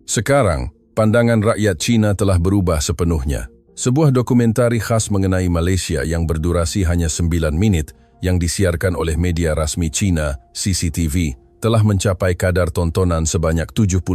Sekarang, pandangan rakyat Cina telah berubah sepenuhnya. Sebuah dokumentari khas mengenai Malaysia yang berdurasi hanya 9 menit yang disiarkan oleh media rasmi Cina, CCTV, telah mencapai kadar tontonan sebanyak 79%.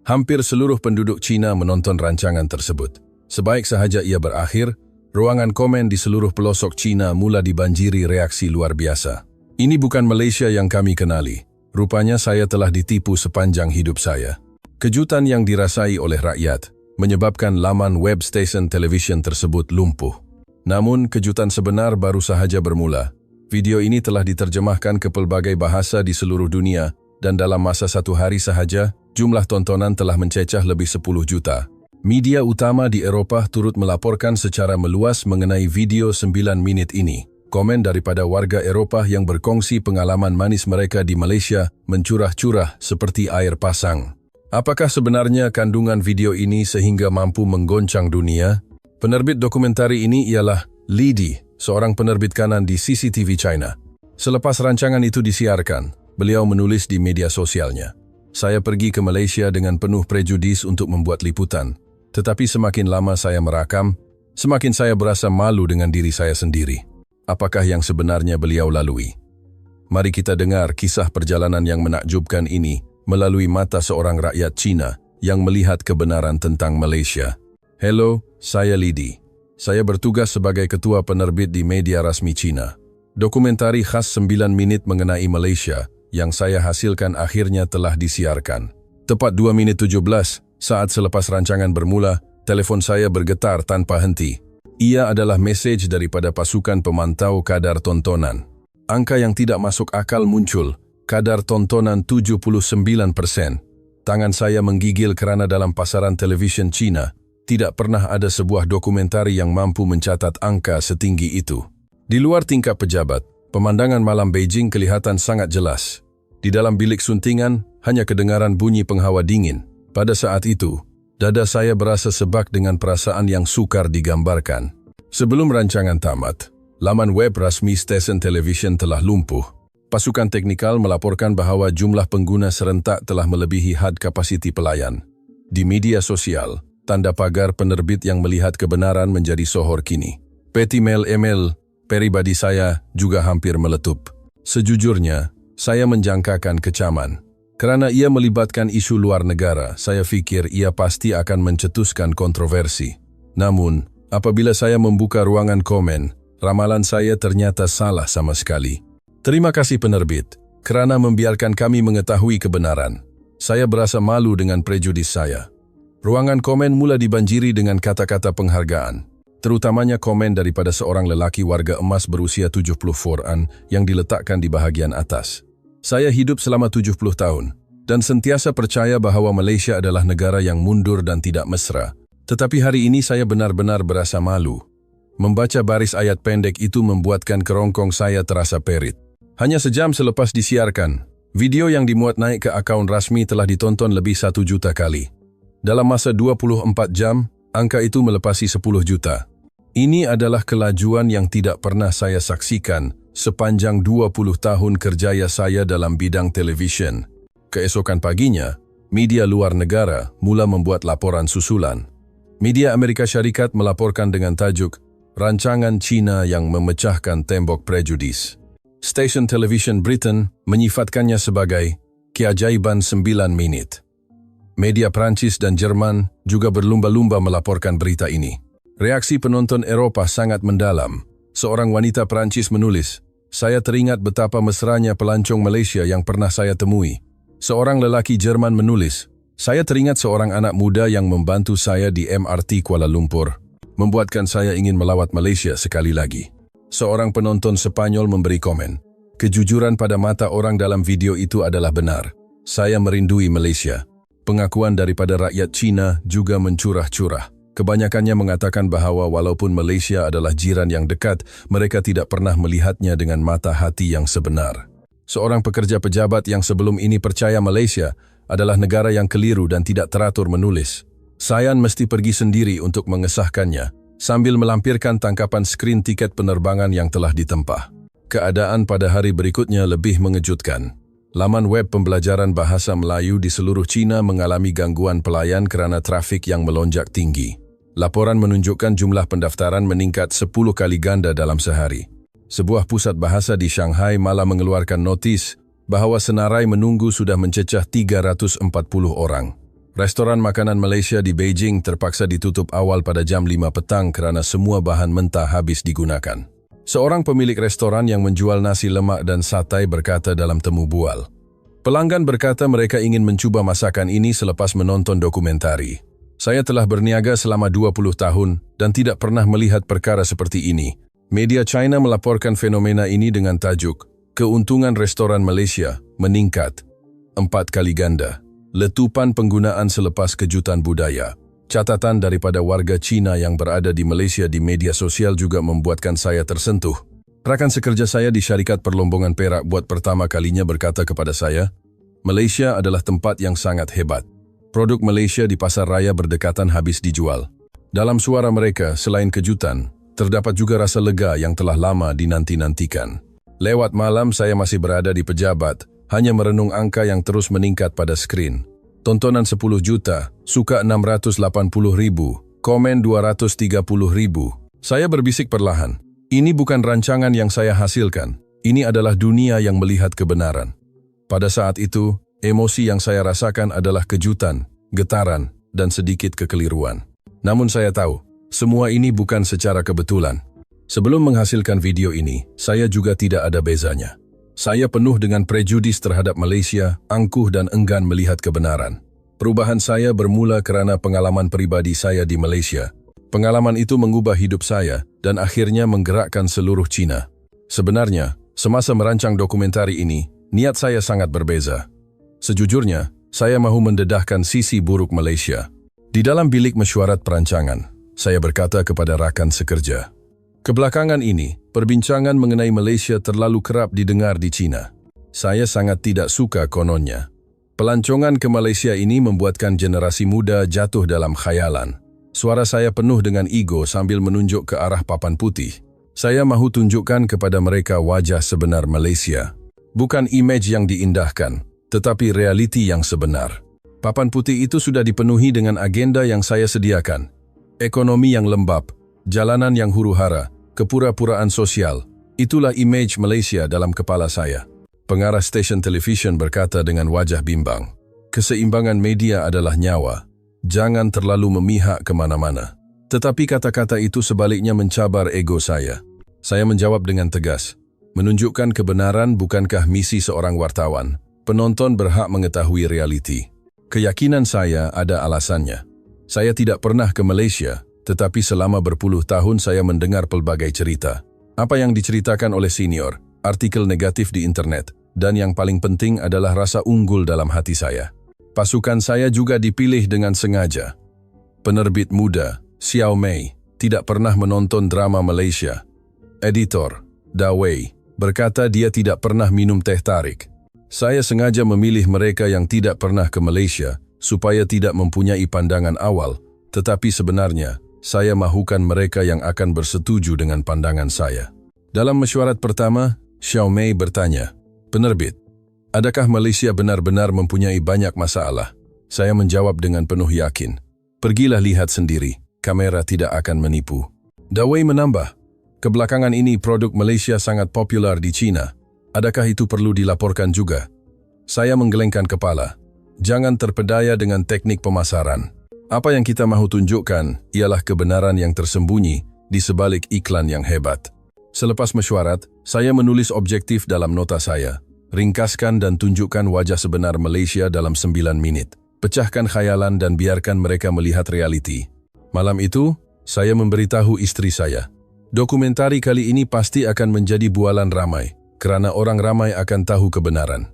Hampir seluruh penduduk Cina menonton rancangan tersebut. Sebaik sahaja ia berakhir, ruangan komen di seluruh pelosok Cina mula dibanjiri reaksi luar biasa. Ini bukan Malaysia yang kami kenali. Rupanya saya telah ditipu sepanjang hidup saya. Kejutan yang dirasai oleh rakyat menyebabkan laman web stesen televisyen tersebut lumpuh. Namun, kejutan sebenar baru sahaja bermula. Video ini telah diterjemahkan ke pelbagai bahasa di seluruh dunia dan dalam masa 1 hari sahaja, jumlah tontonan telah mencecah lebih 10 juta. Media utama di Eropah turut melaporkan secara meluas mengenai video 9 menit ini. Komen daripada warga Eropah yang berkongsi pengalaman manis mereka di Malaysia mencurah-curah seperti air pasang. Apakah sebenarnya kandungan video ini sehingga mampu menggoncang dunia? Penerbit dokumentari ini ialah Li Di, seorang penerbit kanan di CCTV China. Selepas rancangan itu disiarkan, beliau menulis di media sosialnya, "Saya pergi ke Malaysia dengan penuh prejudis untuk membuat liputan. Tetapi semakin lama saya merakam, semakin saya berasa malu dengan diri saya sendiri." Apakah yang sebenarnya beliau lalui? Mari kita dengar kisah perjalanan yang menakjubkan ini melalui mata seorang rakyat Cina yang melihat kebenaran tentang Malaysia. Hello, saya Li Di. Saya bertugas sebagai ketua penerbit di media rasmi Cina. Dokumentari khas 9 menit mengenai Malaysia yang saya hasilkan akhirnya telah disiarkan. Tepat 2 menit 17, saat selepas rancangan bermula, telefon saya bergetar tanpa henti. Ia adalah mesej daripada pasukan pemantau kadar tontonan. Angka yang tidak masuk akal muncul, kadar tontonan 79%. Tangan saya menggigil kerana dalam pasaran televisyen Cina, tidak pernah ada sebuah dokumentari yang mampu mencatat angka setinggi itu. Di luar tingkap pejabat, pemandangan malam Beijing kelihatan sangat jelas. Di dalam bilik suntingan, hanya kedengaran bunyi penghawa dingin. Pada saat itu, dada saya berasa sebak dengan perasaan yang sukar digambarkan. Sebelum rancangan tamat, laman web rasmi stesen televisyen telah lumpuh. Pasukan teknikal melaporkan bahawa jumlah pengguna serentak telah melebihi had kapasiti pelayan. Di media sosial, tanda pagar penerbit yang melihat kebenaran menjadi sohor kini. Peti email peribadi saya juga hampir meletup. Sejujurnya, saya menjangkakan kecaman. Kerana ia melibatkan isu luar negara, saya fikir ia pasti akan mencetuskan kontroversi. Namun, apabila saya membuka ruangan komen, ramalan saya ternyata salah sama sekali. Terima kasih penerbit, kerana membiarkan kami mengetahui kebenaran. Saya berasa malu dengan prejudis saya. Ruangan komen mula dibanjiri dengan kata-kata penghargaan, terutamanya komen daripada seorang lelaki warga emas berusia 74-an yang diletakkan di bahagian atas. Saya hidup selama 70 tahun dan sentiasa percaya bahawa Malaysia adalah negara yang mundur dan tidak mesra. Tetapi hari ini saya benar-benar berasa malu. Membaca baris ayat pendek itu membuatkan kerongkong saya terasa perit. Hanya sejam selepas disiarkan, video yang dimuat naik ke akaun rasmi telah ditonton lebih 1 juta kali. Dalam masa 24 jam, angka itu melepasi 10 juta. Ini adalah kelajuan yang tidak pernah saya saksikan sepanjang 20 tahun kerjaya saya dalam bidang televisyen. Keesokan paginya, media luar negara mula membuat laporan susulan. Media Amerika Syarikat melaporkan dengan tajuk, "Rancangan Cina yang memecahkan tembok prejudis." Stesen televisyen Britain menyifatkannya sebagai keajaiban 9 menit. Media Prancis dan Jerman juga berlumba-lumba melaporkan berita ini. Reaksi penonton Eropah sangat mendalam. Seorang wanita Prancis menulis, "Saya teringat betapa mesranya pelancong Malaysia yang pernah saya temui." Seorang lelaki Jerman menulis, "Saya teringat seorang anak muda yang membantu saya di MRT Kuala Lumpur, membuatkan saya ingin melawat Malaysia sekali lagi." Seorang penonton Sepanyol memberi komen, "Kejujuran pada mata orang dalam video itu adalah benar. Saya merindui Malaysia." Pengakuan daripada rakyat Cina juga mencurah-curah. Kebanyakannya mengatakan bahawa walaupun Malaysia adalah jiran yang dekat, mereka tidak pernah melihatnya dengan mata hati yang sebenar. Seorang pekerja pejabat yang sebelum ini percaya Malaysia adalah negara yang keliru dan tidak teratur menulis, "Saya mesti pergi sendiri untuk mengesahkannya," sambil melampirkan tangkapan skrin tiket penerbangan yang telah ditempah. Keadaan pada hari berikutnya lebih mengejutkan. Laman web pembelajaran bahasa Melayu di seluruh China mengalami gangguan pelayan kerana trafik yang melonjak tinggi. Laporan menunjukkan jumlah pendaftaran meningkat 10 kali ganda dalam sehari. Sebuah pusat bahasa di Shanghai malah mengeluarkan notis bahawa senarai menunggu sudah mencecah 340 orang. Restoran makanan Malaysia di Beijing terpaksa ditutup awal pada jam 5 petang kerana semua bahan mentah habis digunakan. Seorang pemilik restoran yang menjual nasi lemak dan satai berkata dalam temu bual. Pelanggan berkata mereka ingin mencuba masakan ini selepas menonton dokumentari. Saya telah berniaga selama 20 tahun dan tidak pernah melihat perkara seperti ini. Media China melaporkan fenomena ini dengan tajuk, keuntungan restoran Malaysia meningkat 4 kali ganda. Letupan penggunaan selepas kejutan budaya. Catatan daripada warga Cina yang berada di Malaysia di media sosial juga membuatkan saya tersentuh. Rakan sekerja saya di syarikat perlombongan Perak buat pertama kalinya berkata kepada saya, Malaysia adalah tempat yang sangat hebat. Produk Malaysia di pasar raya berdekatan habis dijual. Dalam suara mereka, selain kejutan, terdapat juga rasa lega yang telah lama dinanti-nantikan. Lewat malam saya masih berada di pejabat, hanya merenung angka yang terus meningkat pada skrin. Tontonan 10 juta, suka 680 ribu, komen 230 ribu. Saya berbisik perlahan. Ini bukan rancangan yang saya hasilkan. Ini adalah dunia yang melihat kebenaran. Pada saat itu, emosi yang saya rasakan adalah kejutan, getaran, dan sedikit kekeliruan. Namun saya tahu, semua ini bukan secara kebetulan. Sebelum menghasilkan video ini, saya juga tidak ada bezanya. Saya penuh dengan prejudis terhadap Malaysia, angkuh dan enggan melihat kebenaran. Perubahan saya bermula kerana pengalaman pribadi saya di Malaysia. Pengalaman itu mengubah hidup saya dan akhirnya menggerakkan seluruh Cina. Sebenarnya, semasa merancang dokumentari ini, niat saya sangat berbeza. Sejujurnya, saya mahu mendedahkan sisi buruk Malaysia. Di dalam bilik mesyuarat perancangan, saya berkata kepada rakan sekerja, kebelakangan ini, perbincangan mengenai Malaysia terlalu kerap didengar di Cina. Saya sangat tidak suka kononnya. Pelancongan ke Malaysia ini membuatkan generasi muda jatuh dalam khayalan. Suara saya penuh dengan ego sambil menunjuk ke arah papan putih. Saya mahu tunjukkan kepada mereka wajah sebenar Malaysia. Bukan imej yang diindahkan, tetapi realiti yang sebenar. Papan putih itu sudah dipenuhi dengan agenda yang saya sediakan. Ekonomi yang lembab, jalanan yang huru-hara, kepura-puraan sosial. Itulah imej Malaysia dalam kepala saya. Pengarah stesen televisyen berkata dengan wajah bimbang, keseimbangan media adalah nyawa. Jangan terlalu memihak kemana-mana. Tetapi kata-kata itu sebaliknya mencabar ego saya. Saya menjawab dengan tegas, menunjukkan kebenaran bukankah misi seorang wartawan. Penonton berhak mengetahui realiti. Keyakinan saya ada alasannya. Saya tidak pernah ke Malaysia, tetapi selama berpuluh tahun saya mendengar pelbagai cerita. Apa yang diceritakan oleh senior, artikel negatif di internet, dan yang paling penting adalah rasa unggul dalam hati saya. Pasukan saya juga dipilih dengan sengaja. Penerbit muda, Xiao Mei, tidak pernah menonton drama Malaysia. Editor, Da Wei, berkata dia tidak pernah minum teh tarik. Saya sengaja memilih mereka yang tidak pernah ke Malaysia, supaya tidak mempunyai pandangan awal, tetapi sebenarnya, saya mahukan mereka yang akan bersetuju dengan pandangan saya. Dalam mesyuarat pertama, Xiao Mei bertanya, penerbit, adakah Malaysia benar-benar mempunyai banyak masalah? Saya menjawab dengan penuh yakin. Pergilah lihat sendiri, kamera tidak akan menipu. Da Wei menambah, kebelakangan ini produk Malaysia sangat popular di China. Adakah itu perlu dilaporkan juga? Saya menggelengkan kepala. Jangan terpedaya dengan teknik pemasaran. Apa yang kita mahu tunjukkan ialah kebenaran yang tersembunyi di sebalik iklan yang hebat. Selepas mesyuarat, saya menulis objektif dalam nota saya. Ringkaskan dan tunjukkan wajah sebenar Malaysia dalam 9 menit. Pecahkan khayalan dan biarkan mereka melihat realiti. Malam itu, saya memberitahu istri saya. Dokumentari kali ini pasti akan menjadi bualan ramai, kerana orang ramai akan tahu kebenaran.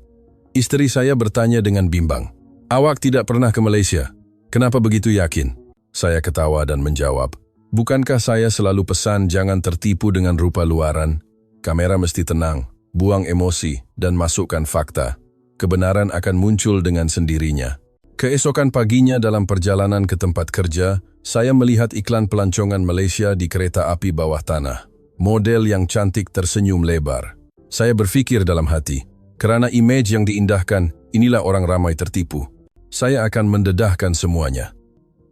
Istri saya bertanya dengan bimbang, awak tidak pernah ke Malaysia? Kenapa begitu yakin? Saya ketawa dan menjawab, bukankah saya selalu pesan jangan tertipu dengan rupa luaran? Kamera mesti tenang, buang emosi, dan masukkan fakta. Kebenaran akan muncul dengan sendirinya. Keesokan paginya dalam perjalanan ke tempat kerja, saya melihat iklan pelancongan Malaysia di kereta api bawah tanah. Model yang cantik tersenyum lebar. Saya berfikir dalam hati, Kerana imej yang diindahkan, inilah orang ramai tertipu. Saya akan mendedahkan semuanya.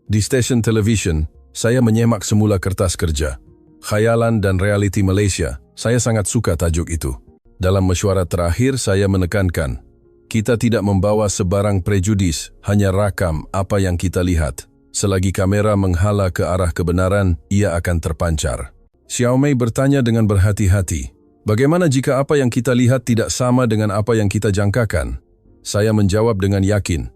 Di stesen televisyen, saya menyemak semula kertas kerja. Khayalan dan realiti Malaysia, saya sangat suka tajuk itu. Dalam mesyuarat terakhir, saya menekankan, kita tidak membawa sebarang prejudis, hanya rakam apa yang kita lihat. Selagi kamera menghala ke arah kebenaran, ia akan terpancar. Xiaomei bertanya dengan berhati-hati, bagaimana jika apa yang kita lihat tidak sama dengan apa yang kita jangkakan? Saya menjawab dengan yakin,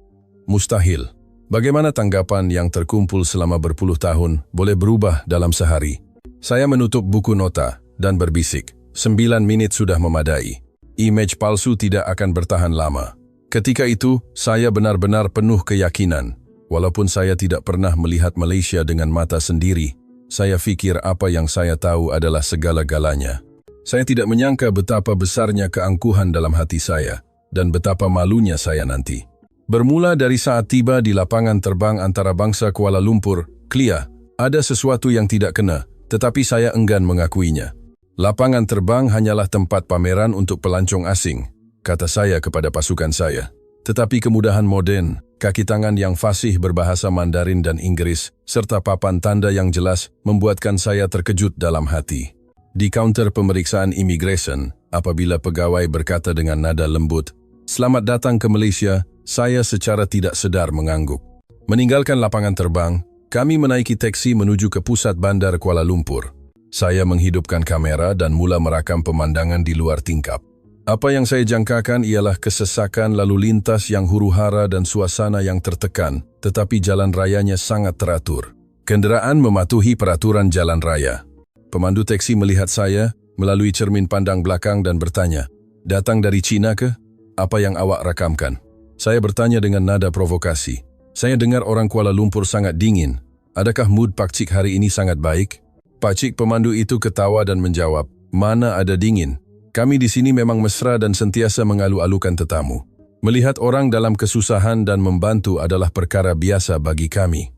mustahil. Bagaimana tanggapan yang terkumpul selama berpuluh tahun boleh berubah dalam sehari? Saya menutup buku nota dan berbisik, 9 menit sudah memadai. Imej palsu tidak akan bertahan lama. Ketika itu, saya benar-benar penuh keyakinan. Walaupun saya tidak pernah melihat Malaysia dengan mata sendiri, saya fikir apa yang saya tahu adalah segala-galanya. Saya tidak menyangka betapa besarnya keangkuhan dalam hati saya, dan betapa malunya saya nanti. Bermula dari saat tiba di lapangan terbang antarabangsa Kuala Lumpur, Kelia, ada sesuatu yang tidak kena, tetapi saya enggan mengakuinya. Lapangan terbang hanyalah tempat pameran untuk pelancong asing, kata saya kepada pasukan saya. Tetapi kemudahan moden, kaki tangan yang fasih berbahasa Mandarin dan Inggris, serta papan tanda yang jelas membuatkan saya terkejut dalam hati. Di kaunter pemeriksaan imigresen, apabila pegawai berkata dengan nada lembut, "Selamat datang ke Malaysia," saya secara tidak sedar mengangguk. Meninggalkan lapangan terbang, kami menaiki teksi menuju ke pusat bandar Kuala Lumpur. Saya menghidupkan kamera dan mula merakam pemandangan di luar tingkap. Apa yang saya jangkakan ialah kesesakan lalu lintas yang huru-hara dan suasana yang tertekan, tetapi jalan rayanya sangat teratur. Kenderaan mematuhi peraturan jalan raya. Pemandu teksi melihat saya melalui cermin pandang belakang dan bertanya, "Datang dari China ke? Apa yang awak rakamkan?" Saya bertanya dengan nada provokasi. "Saya dengar orang Kuala Lumpur sangat dingin. Adakah mood Pakcik hari ini sangat baik?" Pakcik pemandu itu ketawa dan menjawab, "Mana ada dingin? Kami di sini memang mesra dan sentiasa mengalu-alukan tetamu. Melihat orang dalam kesusahan dan membantu adalah perkara biasa bagi kami."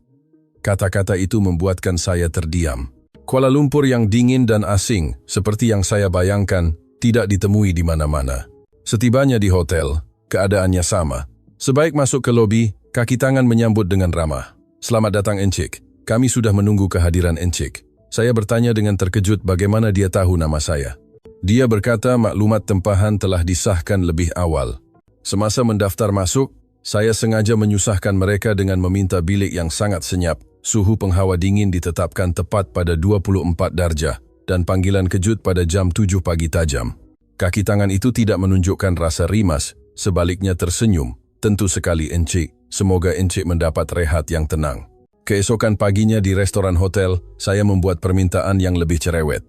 Kata-kata itu membuatkan saya terdiam. Kuala Lumpur yang dingin dan asing, seperti yang saya bayangkan, tidak ditemui di mana-mana. Setibanya di hotel, keadaannya sama. Sebaik masuk ke lobi, kaki tangan menyambut dengan ramah. "Selamat datang Encik. Kami sudah menunggu kehadiran Encik." Saya bertanya dengan terkejut bagaimana dia tahu nama saya. Dia berkata maklumat tempahan telah disahkan lebih awal. Semasa mendaftar masuk, saya sengaja menyusahkan mereka dengan meminta bilik yang sangat senyap. Suhu penghawa dingin ditetapkan tepat pada 24 darjah dan panggilan kejut pada jam 7 pagi tajam. Kaki tangan itu tidak menunjukkan rasa rimas, sebaliknya tersenyum. "Tentu sekali Encik, semoga Encik mendapat rehat yang tenang." Keesokan paginya di restoran hotel, saya membuat permintaan yang lebih cerewet.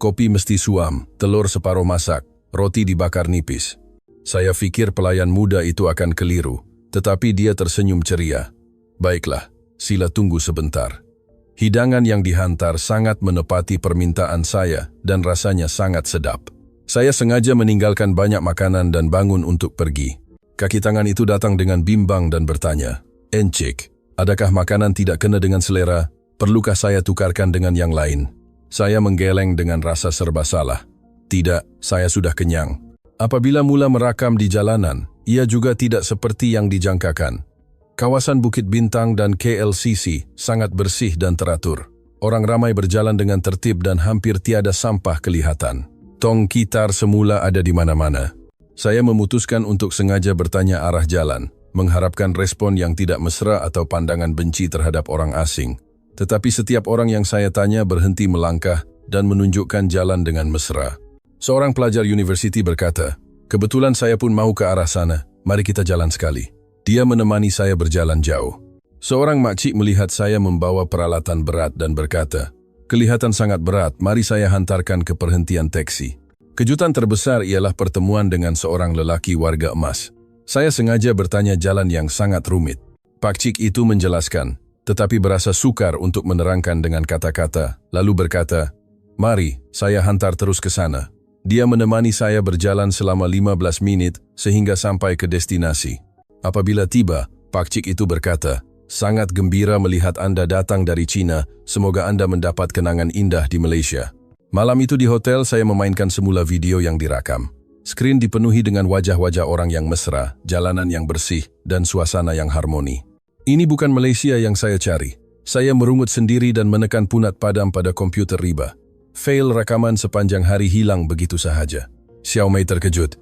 Kopi mesti suam, telur separuh masak, roti dibakar nipis. Saya fikir pelayan muda itu akan keliru, tetapi dia tersenyum ceria. "Baiklah, sila tunggu sebentar." Hidangan yang dihantar sangat menepati permintaan saya dan rasanya sangat sedap. Saya sengaja meninggalkan banyak makanan dan bangun untuk pergi. Kaki tangan itu datang dengan bimbang dan bertanya, "Encik, adakah makanan tidak kena dengan selera? Perlukah saya tukarkan dengan yang lain?" Saya menggeleng dengan rasa serba salah. "Tidak, saya sudah kenyang." Apabila mula merakam di jalanan, ia juga tidak seperti yang dijangkakan. Kawasan Bukit Bintang dan KLCC sangat bersih dan teratur. Orang ramai berjalan dengan tertib dan hampir tiada sampah kelihatan. Tong gitar semula ada di mana-mana. Saya memutuskan untuk sengaja bertanya arah jalan, mengharapkan respon yang tidak mesra atau pandangan benci terhadap orang asing. Tetapi setiap orang yang saya tanya berhenti melangkah dan menunjukkan jalan dengan mesra. Seorang pelajar universiti berkata, "Kebetulan saya pun mau ke arah sana, mari kita jalan sekali." Dia menemani saya berjalan jauh. Seorang makcik melihat saya membawa peralatan berat dan berkata, "Kelihatan sangat berat, mari saya hantarkan ke perhentian teksi." Kejutan terbesar ialah pertemuan dengan seorang lelaki warga emas. Saya sengaja bertanya jalan yang sangat rumit. Pakcik itu menjelaskan, tetapi berasa sukar untuk menerangkan dengan kata-kata, lalu berkata, "Mari, saya hantar terus ke sana." Dia menemani saya berjalan selama 15 menit sehingga sampai ke destinasi. Apabila tiba, pakcik itu berkata, "Sangat gembira melihat Anda datang dari China, semoga Anda mendapat kenangan indah di Malaysia." Malam itu di hotel saya memainkan semula video yang dirakam. Skrin dipenuhi dengan wajah-wajah orang yang mesra, jalanan yang bersih, dan suasana yang harmoni. Ini bukan Malaysia yang saya cari. Saya merungut sendiri dan menekan punat padam pada komputer riba. Fail rekaman sepanjang hari hilang begitu sahaja. Xiaomei terkejut.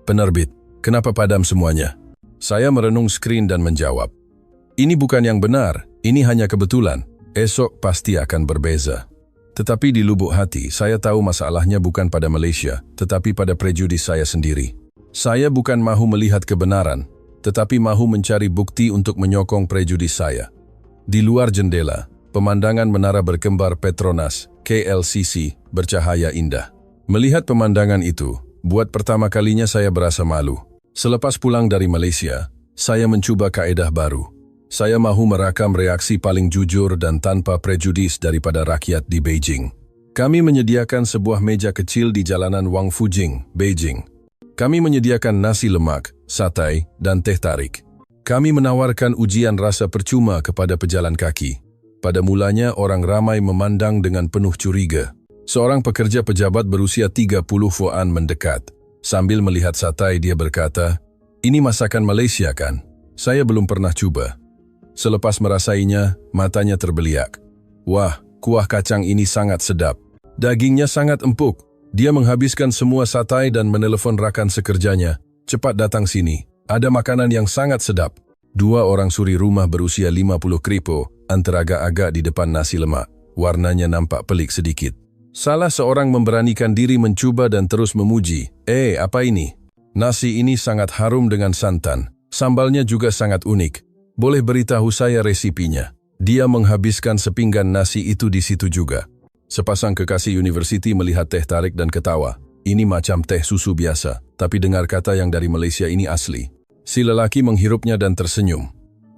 Penerbit, kenapa padam semuanya? Saya merenung skrin dan menjawab. Ini bukan yang benar, ini hanya kebetulan. Esok pasti akan berbeza. Tetapi di lubuk hati, saya tahu masalahnya bukan pada Malaysia, tetapi pada prejudis saya sendiri. Saya bukan mahu melihat kebenaran, tetapi mahu mencari bukti untuk menyokong prejudis saya. Di luar jendela, pemandangan menara berkembar Petronas, KLCC, bercahaya indah. Melihat pemandangan itu, buat pertama kalinya saya berasa malu. Selepas pulang dari Malaysia, saya mencoba kaedah baru. Saya mahu merakam reaksi paling jujur dan tanpa prejudis daripada rakyat di Beijing. Kami menyediakan sebuah meja kecil di jalanan Wang Fujing, Beijing. Kami menyediakan nasi lemak, satay, dan teh tarik. Kami menawarkan ujian rasa percuma kepada pejalan kaki. Pada mulanya orang ramai memandang dengan penuh curiga. Seorang pekerja pejabat berusia 30 Fuan mendekat. Sambil melihat satay dia berkata, "Ini masakan Malaysia kan? Saya belum pernah coba." Selepas merasainya, matanya terbeliak. Wah, kuah kacang ini sangat sedap. Dagingnya sangat empuk. Dia menghabiskan semua satay dan menelepon rakan sekerjanya. Cepat datang sini, ada makanan yang sangat sedap. Dua orang suri rumah berusia 50 kripo, teragak-agak di depan nasi lemak. Warnanya nampak pelik sedikit. Salah seorang memberanikan diri mencuba dan terus memuji. Apa ini? Nasi ini sangat harum dengan santan. Sambalnya juga sangat unik. Boleh beritahu saya resipinya? Dia menghabiskan sepinggan nasi itu di situ juga. Sepasang kekasih universiti melihat teh tarik dan ketawa. Ini macam teh susu biasa, tapi dengar kata yang dari Malaysia ini asli. Si lelaki menghirupnya dan tersenyum.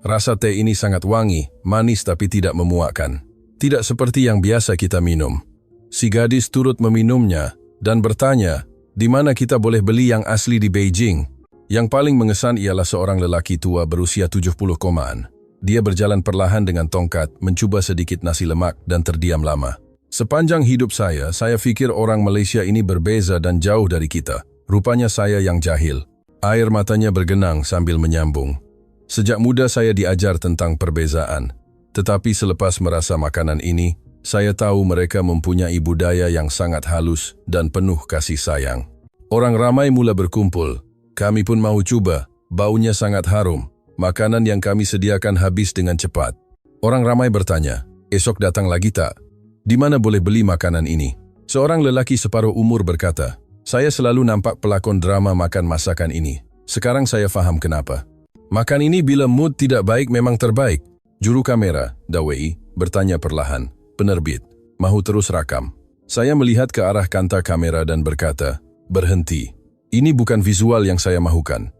Rasa teh ini sangat wangi, manis tapi tidak memuakkan. Tidak seperti yang biasa kita minum. Si gadis turut meminumnya dan bertanya, di mana kita boleh beli yang asli di Beijing? Yang paling mengesan ialah seorang lelaki tua berusia 70 komaan. Dia berjalan perlahan dengan tongkat, mencuba sedikit nasi lemak dan terdiam lama. Sepanjang hidup saya fikir orang Malaysia ini berbeza dan jauh dari kita. Rupanya saya yang jahil. Air matanya bergenang sambil menyambung. Sejak muda saya diajar tentang perbezaan. Tetapi selepas merasa makanan ini, saya tahu mereka mempunyai budaya yang sangat halus dan penuh kasih sayang. Orang ramai mula berkumpul. Kami pun mau coba, baunya sangat harum. Makanan yang kami sediakan habis dengan cepat. Orang ramai bertanya, esok datang lagi tak? Di mana boleh beli makanan ini? Seorang lelaki separuh umur berkata, saya selalu nampak pelakon drama makan masakan ini. Sekarang saya faham kenapa. Makan ini bila mood tidak baik memang terbaik. Juru kamera, Dawei, bertanya perlahan. Penerbit, mahu terus rakam. Saya melihat ke arah kanta kamera dan berkata, berhenti. Ini bukan visual yang saya mahukan.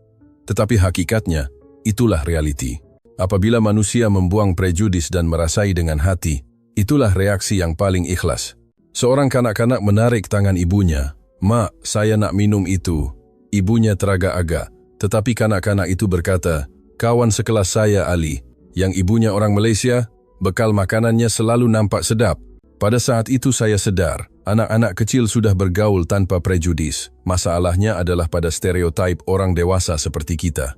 Tetapi hakikatnya, itulah realiti. Apabila manusia membuang prejudis dan merasai dengan hati, itulah reaksi yang paling ikhlas. Seorang kanak-kanak menarik tangan ibunya. Mak, saya nak minum itu. Ibunya teragak-agak. Tetapi kanak-kanak itu berkata, kawan sekelas saya Ali, yang ibunya orang Malaysia, bekal makanannya selalu nampak sedap. Pada saat itu saya sedar, anak-anak kecil sudah bergaul tanpa prejudis. Masalahnya adalah pada stereotip orang dewasa seperti kita.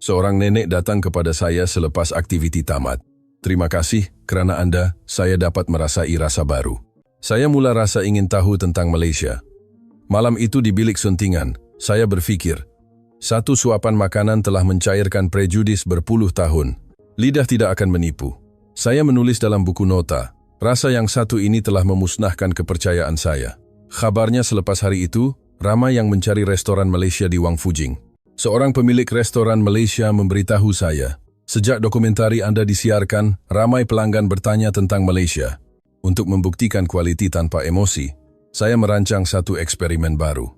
Seorang nenek datang kepada saya selepas aktiviti tamat. Terima kasih kerana Anda, saya dapat merasai rasa baru. Saya mula rasa ingin tahu tentang Malaysia. Malam itu di bilik suntingan, saya berfikir, satu suapan makanan telah mencairkan prejudis berpuluh tahun. Lidah tidak akan menipu. Saya menulis dalam buku nota, rasa yang satu ini telah memusnahkan kepercayaan saya. Khabarnya selepas hari itu, ramai yang mencari restoran Malaysia di Wang Fujing. Seorang pemilik restoran Malaysia memberitahu saya, sejak dokumentari Anda disiarkan, ramai pelanggan bertanya tentang Malaysia. Untuk membuktikan kualiti tanpa emosi, saya merancang satu eksperimen baru.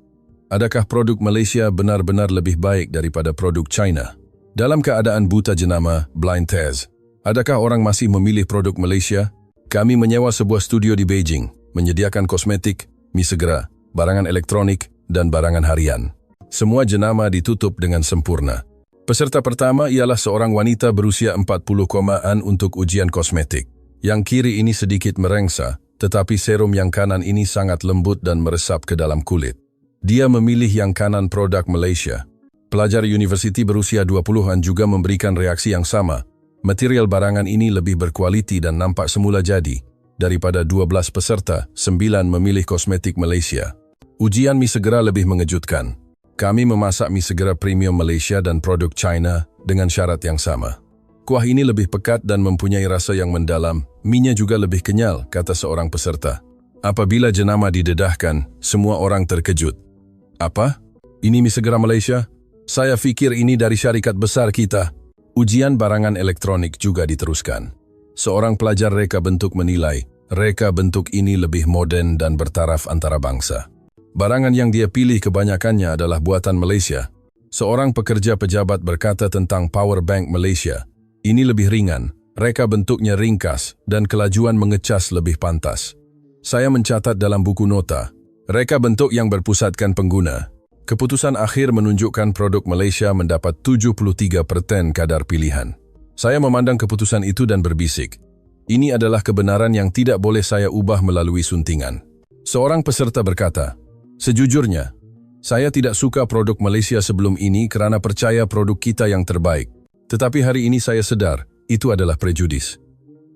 Adakah produk Malaysia benar-benar lebih baik daripada produk China? Dalam keadaan buta jenama, blind test, adakah orang masih memilih produk Malaysia? Kami menyewa sebuah studio di Beijing, menyediakan kosmetik, mie segera, barangan elektronik, dan barangan harian. Semua jenama ditutup dengan sempurna. Peserta pertama ialah seorang wanita berusia 40 komaan untuk ujian kosmetik. Yang kiri ini sedikit merengsa, tetapi serum yang kanan ini sangat lembut dan meresap ke dalam kulit. Dia memilih yang kanan produk Malaysia. Pelajar universiti berusia 20-an juga memberikan reaksi yang sama. Material barangan ini lebih berkualiti dan nampak semula jadi. Daripada 12 peserta, 9 memilih kosmetik Malaysia. Ujian mie segera lebih mengejutkan. Kami memasak mie segera premium Malaysia dan produk China dengan syarat yang sama. Kuah ini lebih pekat dan mempunyai rasa yang mendalam. Mie-nya juga lebih kenyal, kata seorang peserta. Apabila jenama didedahkan, semua orang terkejut. Apa? Ini mie segera Malaysia? Saya fikir ini dari syarikat besar kita. Ujian barangan elektronik juga diteruskan. Seorang pelajar reka bentuk menilai, reka bentuk ini lebih moden dan bertaraf antara bangsa. Barangan yang dia pilih kebanyakannya adalah buatan Malaysia. Seorang pekerja pejabat berkata tentang power bank Malaysia. Ini lebih ringan, reka bentuknya ringkas, dan kelajuan mengecas lebih pantas. Saya mencatat dalam buku nota, reka bentuk yang berpusatkan pengguna. Keputusan akhir menunjukkan produk Malaysia mendapat 73% kadar pilihan. Saya memandang keputusan itu dan berbisik. Ini adalah kebenaran yang tidak boleh saya ubah melalui suntingan. Seorang peserta berkata, sejujurnya, saya tidak suka produk Malaysia sebelum ini kerana percaya produk kita yang terbaik. Tetapi hari ini saya sedar, itu adalah prejudis.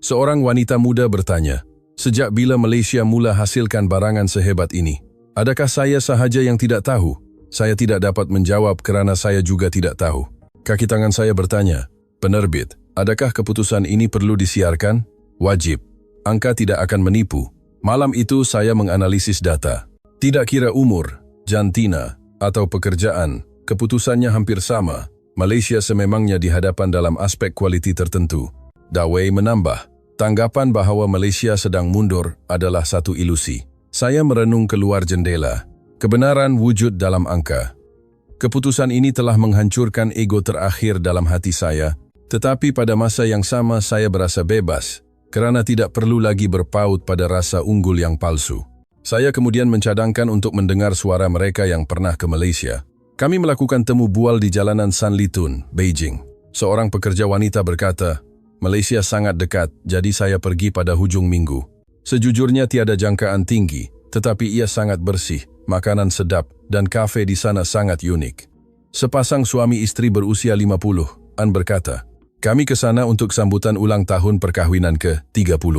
Seorang wanita muda bertanya, sejak bila Malaysia mula hasilkan barangan sehebat ini? Adakah saya sahaja yang tidak tahu? Saya tidak dapat menjawab kerana saya juga tidak tahu. Kaki tangan saya bertanya, penerbit, adakah keputusan ini perlu disiarkan? Wajib. Angka tidak akan menipu. Malam itu saya menganalisis data. Tidak kira umur, jantina, atau pekerjaan, keputusannya hampir sama. Malaysia sememangnya di hadapan dalam aspek kualiti tertentu. Dawei menambah, tanggapan bahawa Malaysia sedang mundur adalah satu ilusi. Saya merenung keluar jendela. Kebenaran wujud dalam angka. Keputusan ini telah menghancurkan ego terakhir dalam hati saya, tetapi pada masa yang sama saya berasa bebas, kerana tidak perlu lagi berpaut pada rasa unggul yang palsu. Saya kemudian mencadangkan untuk mendengar suara mereka yang pernah ke Malaysia. Kami melakukan temu bual di jalanan Sanlitun, Beijing. Seorang pekerja wanita berkata, Malaysia sangat dekat, jadi saya pergi pada hujung minggu. Sejujurnya tiada jangkaan tinggi, tetapi ia sangat bersih, makanan sedap, dan kafe di sana sangat unik. Sepasang suami istri berusia 50-an berkata, kami ke sana untuk sambutan ulang tahun perkahwinan ke-30.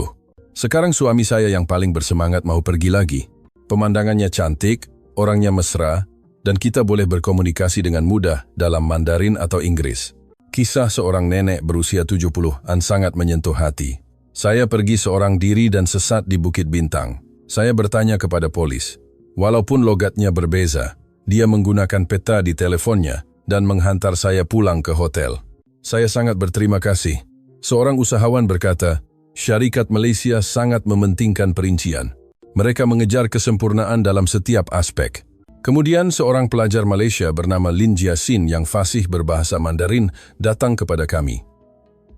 Sekarang suami saya yang paling bersemangat mau pergi lagi. Pemandangannya cantik, orangnya mesra, dan kita boleh berkomunikasi dengan mudah dalam Mandarin atau Inggris. Kisah seorang nenek berusia 70-an sangat menyentuh hati. Saya pergi seorang diri dan sesat di Bukit Bintang. Saya bertanya kepada polis. Walaupun logatnya berbeza, dia menggunakan peta di teleponnya dan menghantar saya pulang ke hotel. Saya sangat berterima kasih. Seorang usahawan berkata, syarikat Malaysia sangat mementingkan perincian. Mereka mengejar kesempurnaan dalam setiap aspek. Kemudian seorang pelajar Malaysia bernama Lin Jiasin yang fasih berbahasa Mandarin datang kepada kami.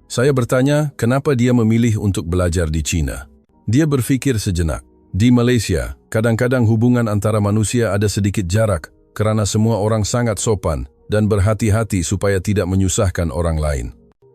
Saya bertanya kenapa dia memilih untuk belajar di China. Dia berfikir sejenak. Di Malaysia, kadang-kadang hubungan antara manusia ada sedikit jarak kerana semua orang sangat sopan dan berhati-hati supaya tidak menyusahkan orang lain.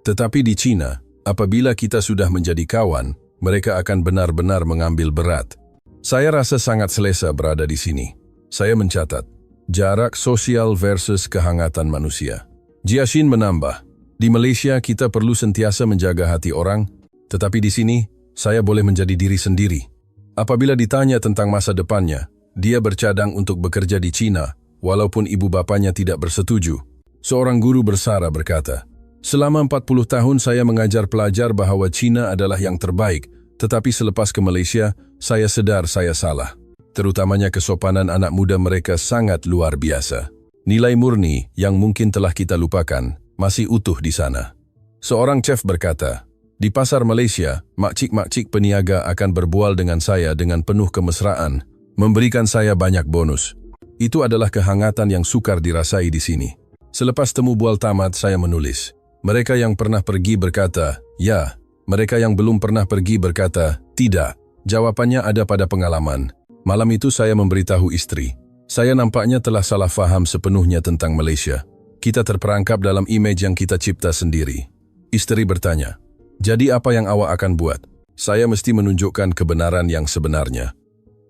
Tetapi di China, apabila kita sudah menjadi kawan, mereka akan benar-benar mengambil berat. Saya rasa sangat selesa berada di sini. Saya mencatat, jarak sosial versus kehangatan manusia. Jiasin menambah, di Malaysia kita perlu sentiasa menjaga hati orang, tetapi di sini saya boleh menjadi diri sendiri. Apabila ditanya tentang masa depannya, dia bercadang untuk bekerja di China, walaupun ibu bapanya tidak bersetuju. Seorang guru bersara berkata, selama 40 tahun saya mengajar pelajar bahawa China adalah yang terbaik, tetapi selepas ke Malaysia, saya sedar saya salah. Terutamanya kesopanan anak muda mereka sangat luar biasa. Nilai murni yang mungkin telah kita lupakan, masih utuh di sana. Seorang chef berkata, di pasar Malaysia, makcik-makcik peniaga akan berbual dengan saya dengan penuh kemesraan, memberikan saya banyak bonus. Itu adalah kehangatan yang sukar dirasai di sini. Selepas temu bual tamat, saya menulis. Mereka yang pernah pergi berkata, ya. Mereka yang belum pernah pergi berkata, tidak. Jawabannya ada pada pengalaman. Malam itu saya memberitahu istri. Saya nampaknya telah salah faham sepenuhnya tentang Malaysia. Kita terperangkap dalam imej yang kita cipta sendiri. Istri bertanya, jadi apa yang awak akan buat? Saya mesti menunjukkan kebenaran yang sebenarnya.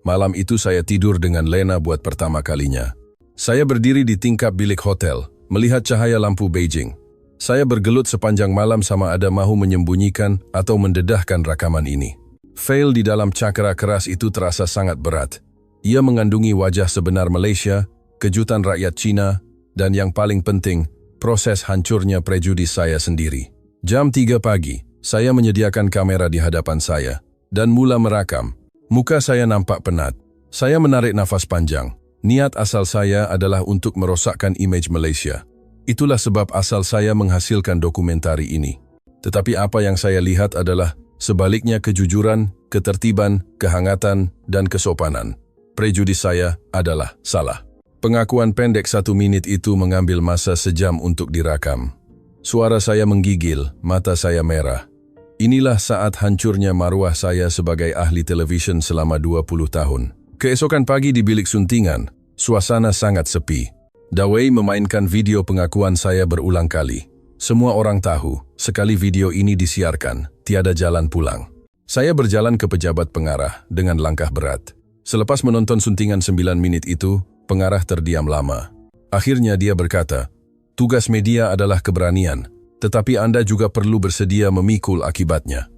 Malam itu saya tidur dengan lena buat pertama kalinya. Saya berdiri di tingkap bilik hotel, melihat cahaya lampu Beijing. Saya bergelut sepanjang malam sama ada mahu menyembunyikan atau mendedahkan rakaman ini. Fail di dalam cakra keras itu terasa sangat berat. Ia mengandungi wajah sebenar Malaysia, kejutan rakyat Cina, dan yang paling penting, proses hancurnya prejudis saya sendiri. Jam 3 pagi, saya menyediakan kamera di hadapan saya, dan mula merakam. Muka saya nampak penat. Saya menarik nafas panjang. Niat asal saya adalah untuk merosakkan image Malaysia. Itulah sebab asal saya menghasilkan dokumentari ini. Tetapi apa yang saya lihat adalah sebaliknya kejujuran, ketertiban, kehangatan, dan kesopanan. Prejudis saya adalah salah. Pengakuan pendek 1 menit itu mengambil masa sejam untuk dirakam. Suara saya menggigil, mata saya merah. Inilah saat hancurnya maruah saya sebagai ahli televisyen selama 20 tahun. Keesokan pagi di bilik suntingan, suasana sangat sepi. Dawei memainkan video pengakuan saya berulang kali. Semua orang tahu, sekali video ini disiarkan, tiada jalan pulang. Saya berjalan ke pejabat pengarah dengan langkah berat. Selepas menonton suntingan 9 menit itu, pengarah terdiam lama. Akhirnya dia berkata, "Tugas media adalah keberanian, tetapi Anda juga perlu bersedia memikul akibatnya."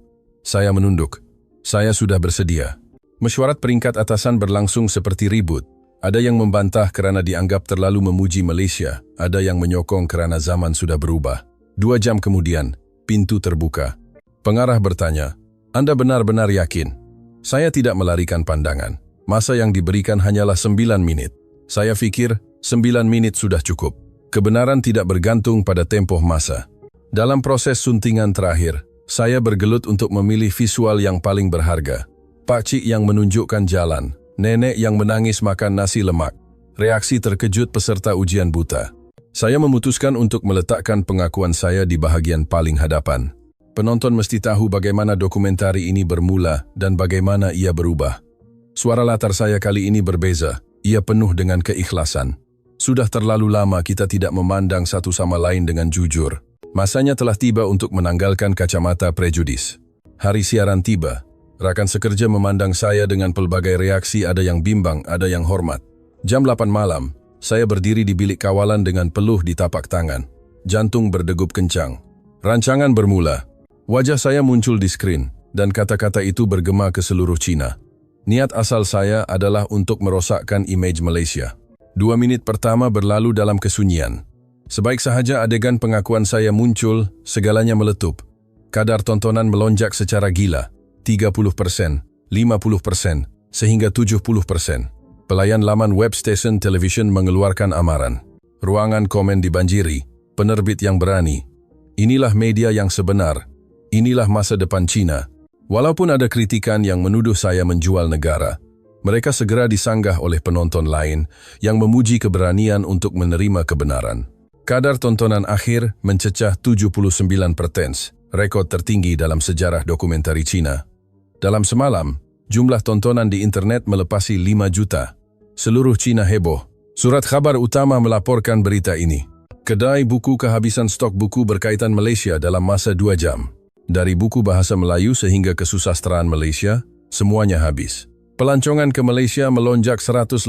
Saya menunduk. Saya sudah bersedia. Mesyuarat peringkat atasan berlangsung seperti ribut. Ada yang membantah kerana dianggap terlalu memuji Malaysia, ada yang menyokong kerana zaman sudah berubah. 2 jam kemudian, pintu terbuka. Pengarah bertanya, "Anda benar-benar yakin?" Saya tidak melarikan pandangan. Masa yang diberikan hanyalah 9 menit. Saya fikir 9 menit sudah cukup. Kebenaran tidak bergantung pada tempoh masa. Dalam proses suntingan terakhir, saya bergelut untuk memilih visual yang paling berharga. Pakcik yang menunjukkan jalan, nenek yang menangis makan nasi lemak, reaksi terkejut peserta ujian buta. Saya memutuskan untuk meletakkan pengakuan saya di bahagian paling hadapan. Penonton mesti tahu bagaimana dokumentari ini bermula dan bagaimana ia berubah. Suara latar saya kali ini berbeza, ia penuh dengan keikhlasan. Sudah terlalu lama kita tidak memandang satu sama lain dengan jujur. Masanya telah tiba untuk menanggalkan kacamata prejudis. Hari siaran tiba. Rakan sekerja memandang saya dengan pelbagai reaksi, ada yang bimbang, ada yang hormat. Jam 8 malam, saya berdiri di bilik kawalan dengan peluh di tapak tangan. Jantung berdegup kencang. Rancangan bermula. Wajah saya muncul di skrin, dan kata-kata itu bergema ke seluruh Cina. Niat asal saya adalah untuk merosakkan image Malaysia. 2 menit pertama berlalu dalam kesunyian. Sebaik sahaja adegan pengakuan saya muncul, segalanya meletup. Kadar tontonan melonjak secara gila. 30%, 50%, sehingga 70%. Pelayan laman web stesen televisyen mengeluarkan amaran. Ruangan komen dibanjiri, penerbit yang berani. Inilah media yang sebenar. Inilah masa depan Cina. Walaupun ada kritikan yang menuduh saya menjual negara, mereka segera disanggah oleh penonton lain yang memuji keberanian untuk menerima kebenaran. Kadar tontonan akhir mencecah 79%, rekod tertinggi dalam sejarah dokumentari Cina. Dalam semalam, jumlah tontonan di internet melepasi 5 juta. Seluruh Cina heboh. Surat khabar utama melaporkan berita ini. Kedai buku kehabisan stok buku berkaitan Malaysia dalam masa 2 jam. Dari buku bahasa Melayu sehingga kesusastraan Malaysia, semuanya habis. Pelancongan ke Malaysia melonjak 180%.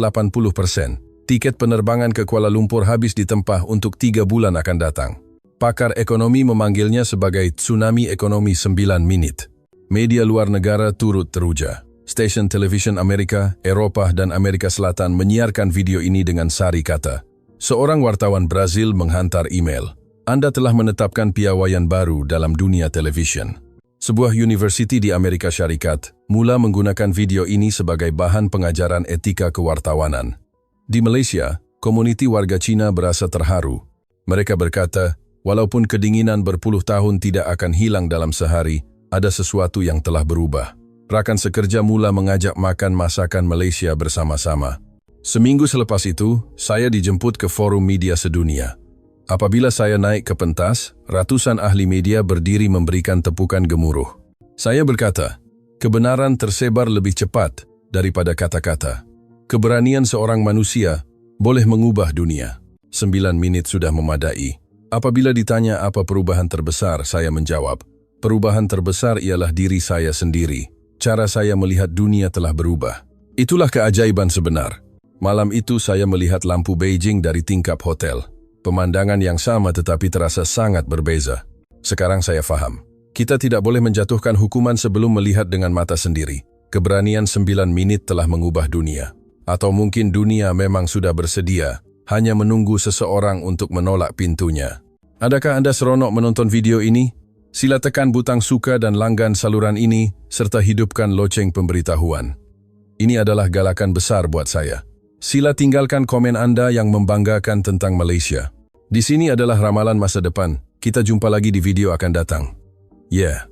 Tiket penerbangan ke Kuala Lumpur habis ditempah untuk 3 bulan akan datang. Pakar ekonomi memanggilnya sebagai tsunami ekonomi 9 menit. Media luar negara turut teruja. Stesen televisyen Amerika, Eropah, dan Amerika Selatan menyiarkan video ini dengan sari kata. Seorang wartawan Brazil menghantar email. Anda telah menetapkan piawaian baru dalam dunia televisyen. Sebuah universiti di Amerika Syarikat mula menggunakan video ini sebagai bahan pengajaran etika kewartawanan. Di Malaysia, komuniti warga Cina berasa terharu. Mereka berkata, walaupun kedinginan berpuluh tahun tidak akan hilang dalam sehari, ada sesuatu yang telah berubah. Rakan sekerja mula mengajak makan masakan Malaysia bersama-sama. Seminggu selepas itu, saya dijemput ke forum media sedunia. Apabila saya naik ke pentas, ratusan ahli media berdiri memberikan tepukan gemuruh. Saya berkata, kebenaran tersebar lebih cepat daripada kata-kata. Keberanian seorang manusia boleh mengubah dunia. 9 menit sudah memadai. Apabila ditanya apa perubahan terbesar, saya menjawab, perubahan terbesar ialah diri saya sendiri. Cara saya melihat dunia telah berubah. Itulah keajaiban sebenar. Malam itu saya melihat lampu Beijing dari tingkap hotel. Pemandangan yang sama tetapi terasa sangat berbeza. Sekarang saya faham. Kita tidak boleh menjatuhkan hukuman sebelum melihat dengan mata sendiri. Keberanian 9 menit telah mengubah dunia. Atau mungkin dunia memang sudah bersedia, hanya menunggu seseorang untuk menolak pintunya. Adakah Anda seronok menonton video ini? Sila tekan butang suka dan langgan saluran ini, serta hidupkan loceng pemberitahuan. Ini adalah galakan besar buat saya. Sila tinggalkan komen Anda yang membanggakan tentang Malaysia. Di sini adalah ramalan masa depan. Kita jumpa lagi di video akan datang. Yeah.